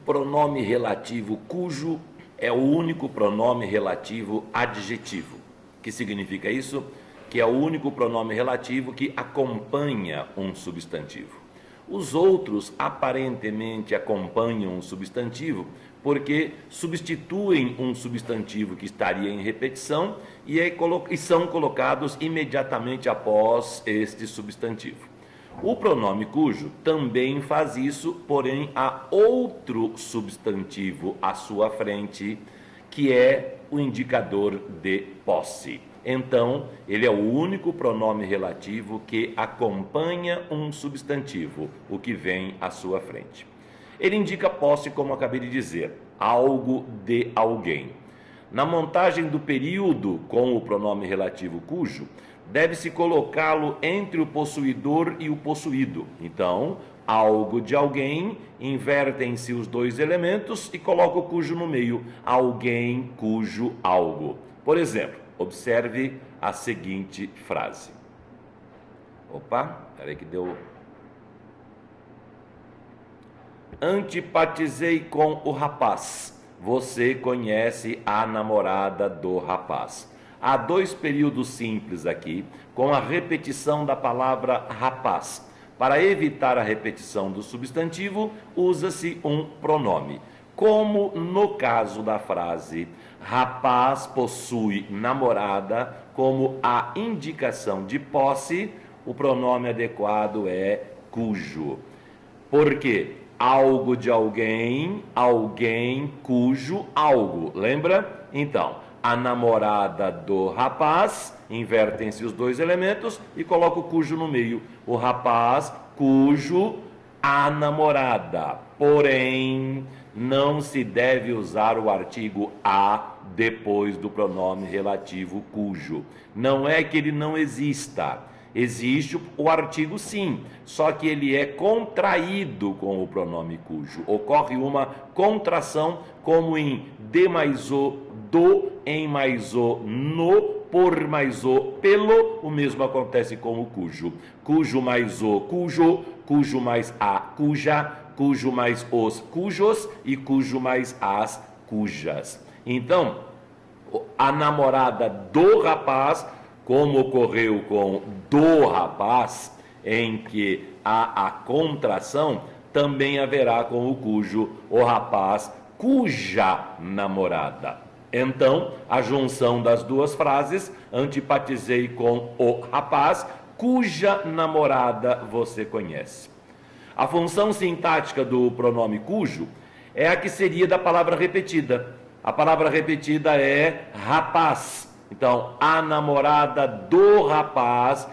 pronome relativo cujo é o único pronome relativo adjetivo. O que significa isso? Que é o único pronome relativo que acompanha um substantivo. Os outros aparentemente acompanham um substantivo porque substituem um substantivo que estaria em repetição e são colocados imediatamente após este substantivo. O pronome cujo também faz isso, porém há outro substantivo à sua frente, que é o indicador de posse. Então, ele é o único pronome relativo que acompanha um substantivo, o que vem à sua frente. Ele indica posse, como acabei de dizer, algo de alguém. Na montagem do período com o pronome relativo cujo, deve-se colocá-lo entre o possuidor e o possuído. Então, algo de alguém, invertem-se os dois elementos e coloca o cujo no meio. Alguém, cujo, algo. Por exemplo, observe a seguinte frase. Opa, peraí que deu... Antipatizei com o rapaz. Você conhece a namorada do rapaz. Há dois períodos simples aqui, com a repetição da palavra rapaz. Para evitar a repetição do substantivo, usa-se um pronome. Como no caso da frase, rapaz possui namorada, como a indicação de posse, o pronome adequado é cujo. Por quê? Algo de alguém, alguém, cujo, algo. Lembra? Então, a namorada do rapaz, invertem-se os dois elementos e coloca o cujo no meio. O rapaz, cujo, a namorada. Porém, não se deve usar o artigo a depois do pronome relativo cujo. Não é que ele não exista. Existe o artigo sim, só que ele é contraído com o pronome cujo. Ocorre uma contração, como em de mais o, do, em mais o, no, por mais o, pelo. O mesmo acontece com o cujo. Cujo mais o, cujo, cujo mais a, cuja, cujo mais os, cujos e cujo mais as, cujas. Então, a namorada do rapaz, como ocorreu com do rapaz, em que há a contração, também haverá com o cujo, o rapaz, cuja namorada. Então, a junção das duas frases, antipatizei com o rapaz, cuja namorada você conhece. A função sintática do pronome cujo é a que seria da palavra repetida. A palavra repetida é rapaz. Então, a namorada do rapaz,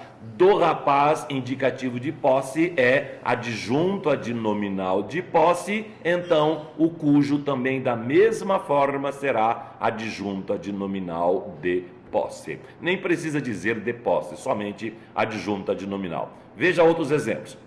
indicativo de posse, é adjunto adnominal de posse, então o cujo também da mesma forma será adjunto adnominal de posse. Nem precisa dizer de posse, somente adjunto adnominal. Veja outros exemplos.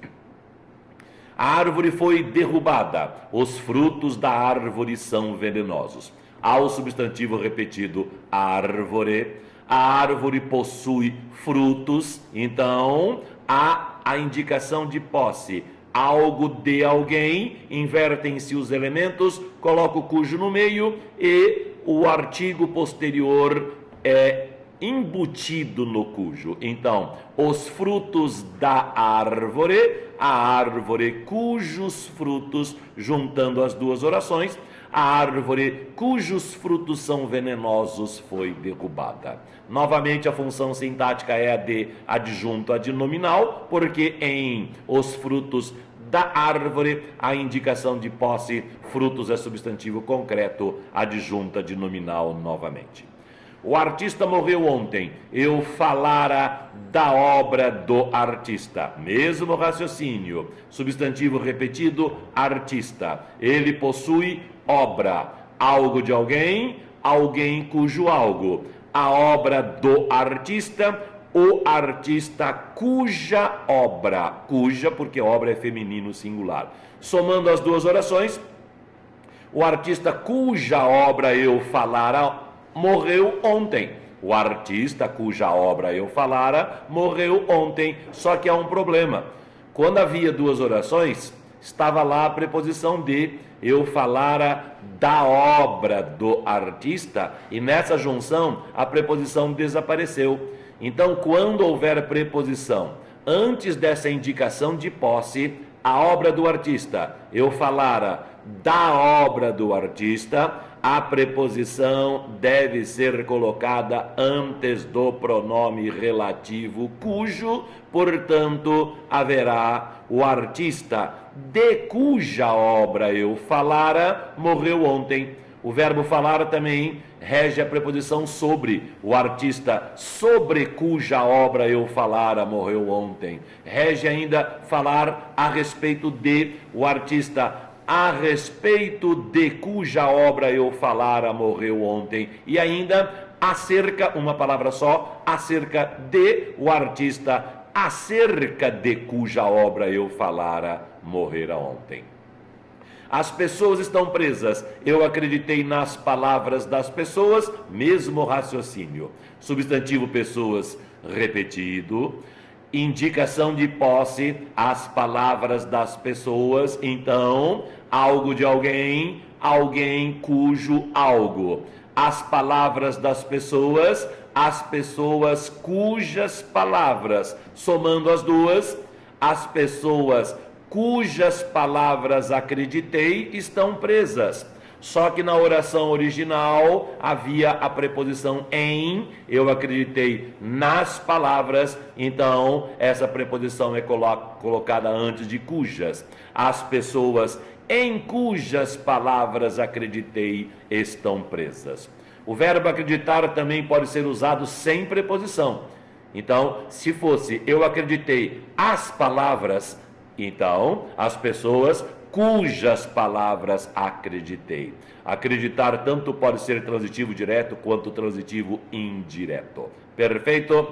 A árvore foi derrubada, os frutos da árvore são venenosos. Ao substantivo repetido árvore, a árvore possui frutos, então há a indicação de posse. Algo de alguém, invertem-se os elementos, coloca o cujo no meio e o artigo posterior é embutido no cujo. Então, os frutos da árvore, a árvore cujos frutos, juntando as duas orações, a árvore cujos frutos são venenosos foi derrubada. Novamente, a função sintática é a de adjunto adnominal, porque em os frutos da árvore, a indicação de posse, frutos é substantivo concreto, adjunto adnominal novamente. O artista morreu ontem, eu falara da obra do artista. Mesmo raciocínio, substantivo repetido, artista. Ele possui obra, algo de alguém, alguém cujo algo. A obra do artista, o artista cuja obra. Cuja, porque obra é feminino singular. Somando as duas orações, o artista cuja obra eu falara morreu ontem. O artista cuja obra eu falara morreu ontem. Só que há um problema. Quando havia duas orações, estava lá a preposição de, eu falara da obra do artista, e nessa junção a preposição desapareceu. Então, quando houver preposição antes dessa indicação de posse, a obra do artista, eu falara da obra do artista, a preposição deve ser colocada antes do pronome relativo cujo, portanto, haverá o artista de cuja obra eu falara morreu ontem. O verbo falar também rege a preposição sobre, o artista sobre cuja obra eu falara morreu ontem. Rege ainda falar a respeito de, o artista a respeito de cuja obra eu falara morreu ontem. E ainda acerca, uma palavra só, acerca de, o artista acerca de cuja obra eu falara morrera ontem. As pessoas estão presas. Eu acreditei nas palavras das pessoas, mesmo raciocínio. Substantivo pessoas repetido. Indicação de posse, as palavras das pessoas. Então, algo de alguém, alguém cujo algo. As palavras das pessoas, as pessoas cujas palavras. Somando as duas, as pessoas cujas palavras acreditei estão presas. Só que na oração original havia a preposição em, eu acreditei nas palavras, então essa preposição é colocada antes de cujas. As pessoas em cujas palavras acreditei estão presas. O verbo acreditar também pode ser usado sem preposição. Então, se fosse eu acreditei as palavras, então, as pessoas cujas palavras acreditei. Acreditar tanto pode ser transitivo direto quanto transitivo indireto. Perfeito?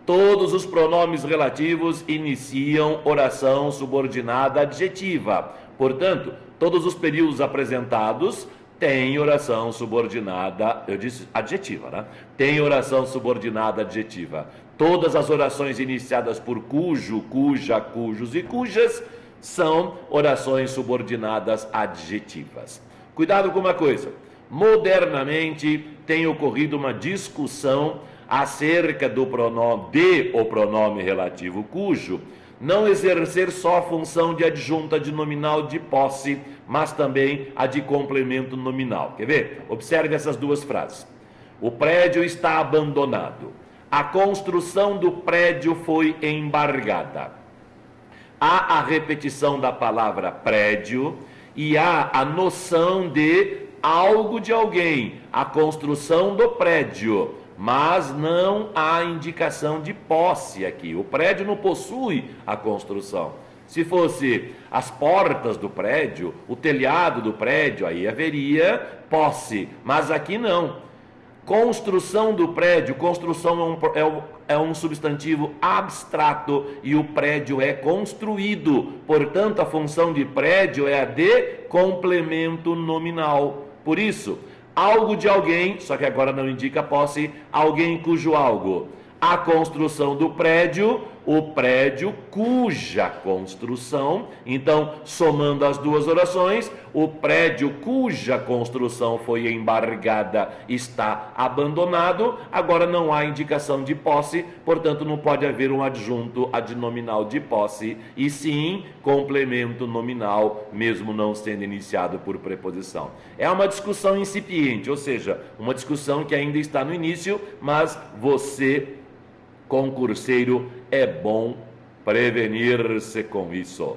Todos os pronomes relativos iniciam oração subordinada adjetiva. Portanto, todos os períodos apresentados têm oração subordinada, eu disse adjetiva, né? Tem oração subordinada adjetiva. Todas as orações iniciadas por cujo, cuja, cujos e cujas são orações subordinadas adjetivas. Cuidado com uma coisa, modernamente tem ocorrido uma discussão acerca do pronome de ou pronome relativo cujo, não exercer só a função de adjunta de nominal de posse, mas também a de complemento nominal. Quer ver? Observe essas duas frases. O prédio está abandonado. A construção do prédio foi embargada. Há a repetição da palavra prédio e há a noção de algo de alguém, a construção do prédio, mas não há indicação de posse aqui. O prédio não possui a construção. Se fosse as portas do prédio, o telhado do prédio, aí haveria posse, mas aqui não. Construção do prédio, construção é um substantivo abstrato e o prédio é construído. Portanto, a função de prédio é a de complemento nominal. Por isso, algo de alguém, só que agora não indica posse, alguém cujo algo. A construção do prédio, o prédio cuja construção. Então, somando as duas orações, o prédio cuja construção foi embargada está abandonado. Agora não há indicação de posse, portanto não pode haver um adjunto adnominal de posse, e sim complemento nominal, mesmo não sendo iniciado por preposição. É uma discussão incipiente, ou seja, uma discussão que ainda está no início, mas você, concurseiro, é bom prevenir-se com isso.